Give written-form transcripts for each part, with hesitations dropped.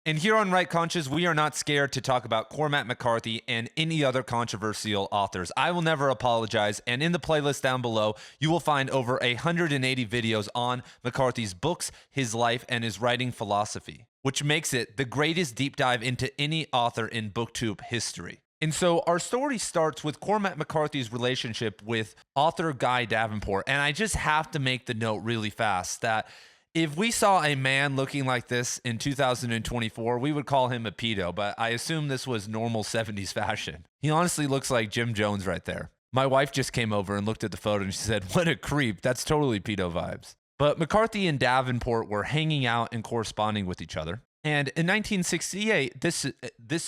And here on Right Conscious, we are not scared to talk about Cormac McCarthy and any other controversial authors. I will never apologize. And in the playlist down below, you will find over 180 videos on McCarthy's books, his life, and his writing philosophy, which makes it the greatest deep dive into any author in BookTube history. And so our story starts with Cormac McCarthy's relationship with author Guy Davenport. And I just have to make the note really fast that if we saw a man looking like this in 2024, we would call him a pedo, but I assume this was normal 70s fashion. He honestly looks like Jim Jones right there. My wife just came over and looked at the photo and she said, "What a creep. That's totally pedo vibes." But McCarthy and Davenport were hanging out and corresponding with each other. And in 1968, this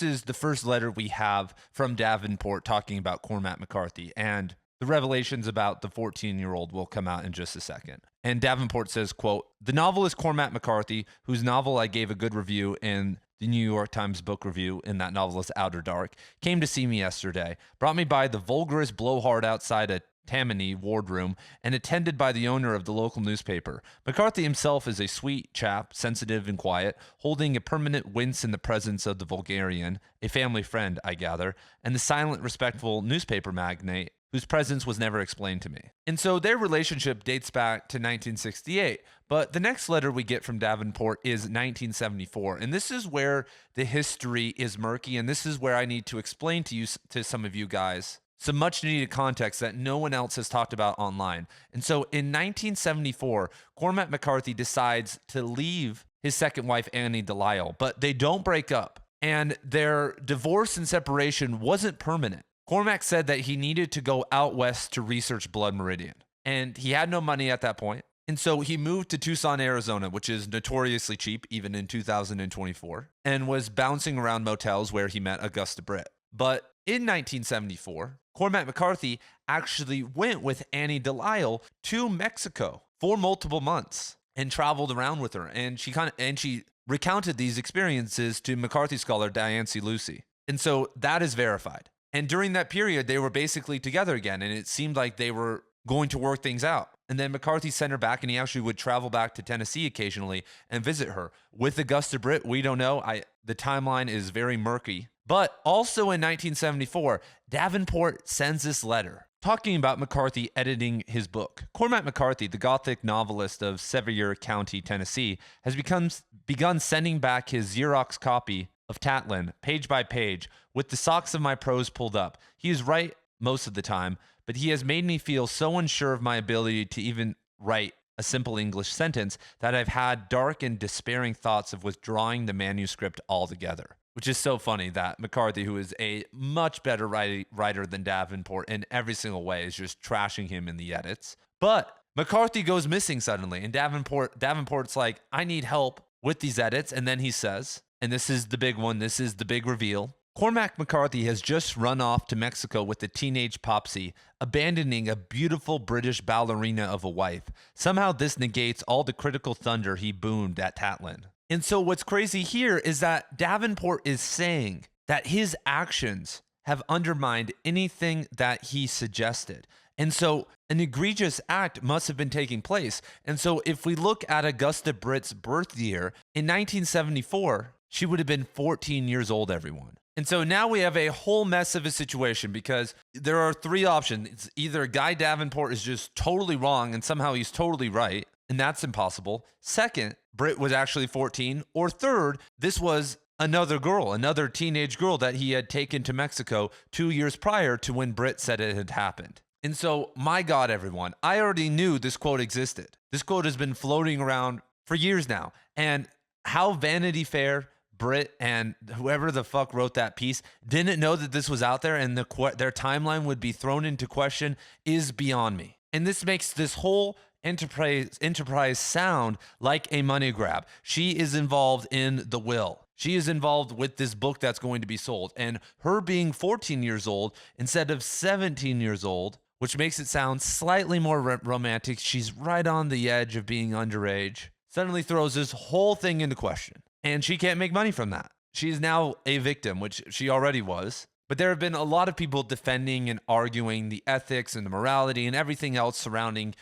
is the first letter we have from Davenport talking about Cormac McCarthy. And the revelations about the 14-year-old will come out in just a second. And Davenport says, quote, "The novelist Cormac McCarthy, whose novel I gave a good review in the New York Times book review in that novelist Outer Dark, came to see me yesterday, brought me by the vulgarest blowhard outside a Tammany wardroom, and attended by the owner of the local newspaper. McCarthy himself is a sweet chap, sensitive and quiet, holding a permanent wince in the presence of the vulgarian, a family friend, I gather, and the silent, respectful newspaper magnate whose presence was never explained to me." And so their relationship dates back to 1968. But the next letter we get from Davenport is 1974. And this is where the history is murky. And this is where I need to explain to you, to some of you guys, some much needed context that no one else has talked about online. And so in 1974, Cormac McCarthy decides to leave his second wife, Annie Delisle, but they don't break up. And their divorce and separation wasn't permanent. Cormac said that he needed to go out west to research blood meridian, and he had no money at that point. And so he moved to Tucson, Arizona, which is notoriously cheap even in 2024, and was bouncing around motels where he met Augusta Britt. But in 1974, Cormac McCarthy actually went with Annie Delisle to Mexico for multiple months and traveled around with her. And she recounted these experiences to McCarthy scholar Diane C. Lucy. And so that is verified. And during that period, they were basically together again, and it seemed like they were going to work things out. And then McCarthy sent her back, and he actually would travel back to Tennessee occasionally and visit her. With Augusta Britt, we don't know. The timeline is very murky. But also in 1974, Davenport sends this letter talking about McCarthy editing his book. Cormac McCarthy, the Gothic novelist of Sevier County, Tennessee, has begun sending back his Xerox copy of Tatlin, page by page, with the socks of my prose pulled up. He is right most of the time, but he has made me feel so unsure of my ability to even write a simple English sentence that I've had dark and despairing thoughts of withdrawing the manuscript altogether. Which is so funny that McCarthy, who is a much better writer than Davenport in every single way, is just trashing him in the edits. But McCarthy goes missing suddenly, and Davenport's like, "I need help with these edits," and then he says, and this is the big one, this is the big reveal, Cormac McCarthy has just run off to Mexico with a teenage Popsy, abandoning a beautiful British ballerina of a wife. Somehow this negates all the critical thunder he boomed at Tatlin. And so what's crazy here is that Davenport is saying that his actions have undermined anything that he suggested. And so an egregious act must have been taking place. And so if we look at Augusta Britt's birth year, in 1974, she would have been 14 years old, everyone. And so now we have a whole mess of a situation because there are three options. It's either Guy Davenport is just totally wrong and somehow he's totally right, and that's impossible. Second, Britt was actually 14. Or third, this was another girl, another teenage girl that he had taken to Mexico 2 years prior to when Britt said it had happened. And so, my God, everyone, I already knew this quote existed. This quote has been floating around for years now. And how Vanity Fair, Britt, and whoever the fuck wrote that piece didn't know that this was out there and their timeline would be thrown into question is beyond me. And this makes this whole enterprise sound like a money grab. She is involved in the will. She is involved with this book that's going to be sold. And her being 14 years old instead of 17 years old, which makes it sound slightly more romantic, she's right on the edge of being underage, suddenly throws this whole thing into question. And she can't make money from that. She's now a victim, which she already was. But there have been a lot of people defending and arguing the ethics and the morality and everything else surrounding,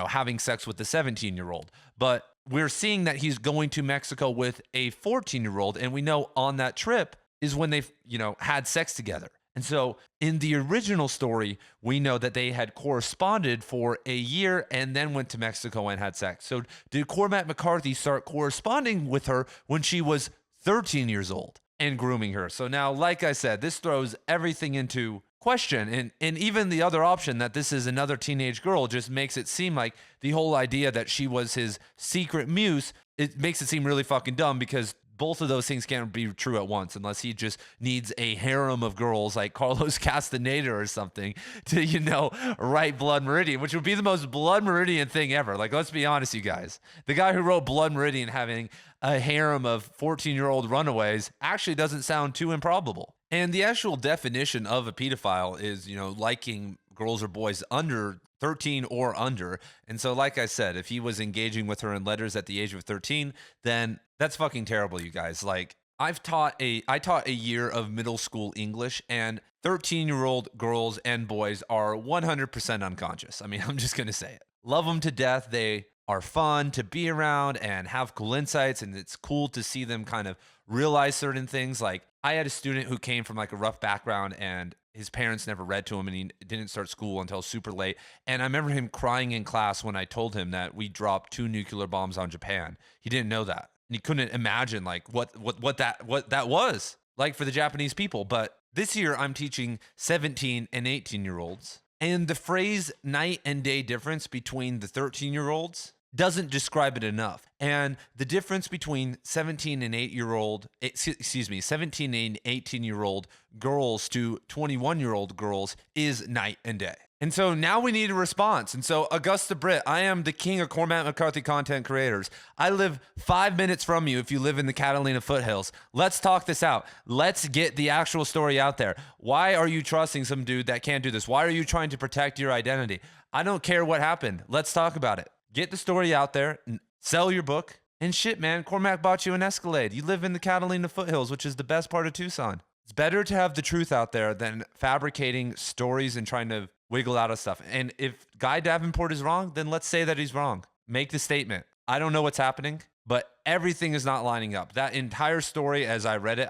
having sex with the 17-year-old. But we're seeing that he's going to Mexico with a 14-year-old, and we know on that trip is when they, had sex together. And so in the original story, we know that they had corresponded for a year and then went to Mexico and had sex. So did Cormac McCarthy start corresponding with her when she was 13 years old and grooming her? So now, like I said, this throws everything into question. And even the other option that this is another teenage girl just makes it seem like the whole idea that she was his secret muse, it makes it seem really fucking dumb, because both of those things can't be true at once unless he just needs a harem of girls like Carlos Castaneda or something to, write Blood Meridian, which would be the most Blood Meridian thing ever. Like, let's be honest, you guys. The guy who wrote Blood Meridian having a harem of 14-year-old runaways actually doesn't sound too improbable. And the actual definition of a pedophile is, liking girls or boys under 13 or under. And so, like I said, if he was engaging with her in letters at the age of 13, then that's fucking terrible, you guys. Like, I taught a year of middle school English, and 13-year-old girls and boys are 100% unconscious. I mean, I'm just going to say it. Love them to death. They are fun to be around and have cool insights, and it's cool to see them kind of realize certain things. Like, I had a student who came from like a rough background, and his parents never read to him, and he didn't start school until super late. And I remember him crying in class when I told him that we dropped 2 nuclear bombs on Japan. He didn't know that, and he couldn't imagine like what that was like for the Japanese people. But this year I'm teaching 17 and 18-year-olds, and the phrase night and day difference between the 13-year-olds doesn't describe it enough. And the difference between 17 and 18-year-old girls to 21-year-old girls is night and day. And so now we need a response. And so, Augusta Britt, I am the king of Cormac McCarthy content creators. I live 5 minutes from you if you live in the Catalina foothills. Let's talk this out. Let's get the actual story out there. Why are you trusting some dude that can't do this? Why are you trying to protect your identity? I don't care what happened. Let's talk about it. Get the story out there, sell your book, and shit, man. Cormac bought you an Escalade. You live in the Catalina foothills, which is the best part of Tucson. It's better to have the truth out there than fabricating stories and trying to wiggle out of stuff. And if Guy Davenport is wrong, then let's say that he's wrong. Make the statement. I don't know what's happening, but everything is not lining up. That entire story, as I read it,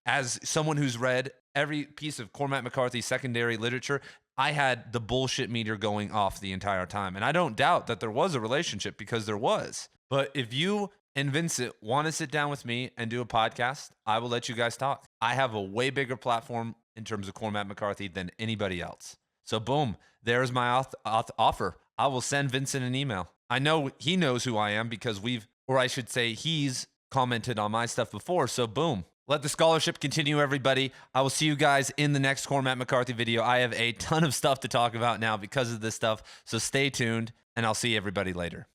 as someone who's read every piece of Cormac McCarthy secondary literature, I had the bullshit meter going off the entire time. And I don't doubt that there was a relationship, because there was. But if you and Vincent want to sit down with me and do a podcast, I will let you guys talk. I have a way bigger platform in terms of Cormac McCarthy than anybody else. So boom, there's my offer. I will send Vincent an email. I know he knows who I am because he's commented on my stuff before. So boom. Let the scholarship continue, everybody. I will see you guys in the next Cormac McCarthy video. I have a ton of stuff to talk about now because of this stuff, so stay tuned, and I'll see everybody later.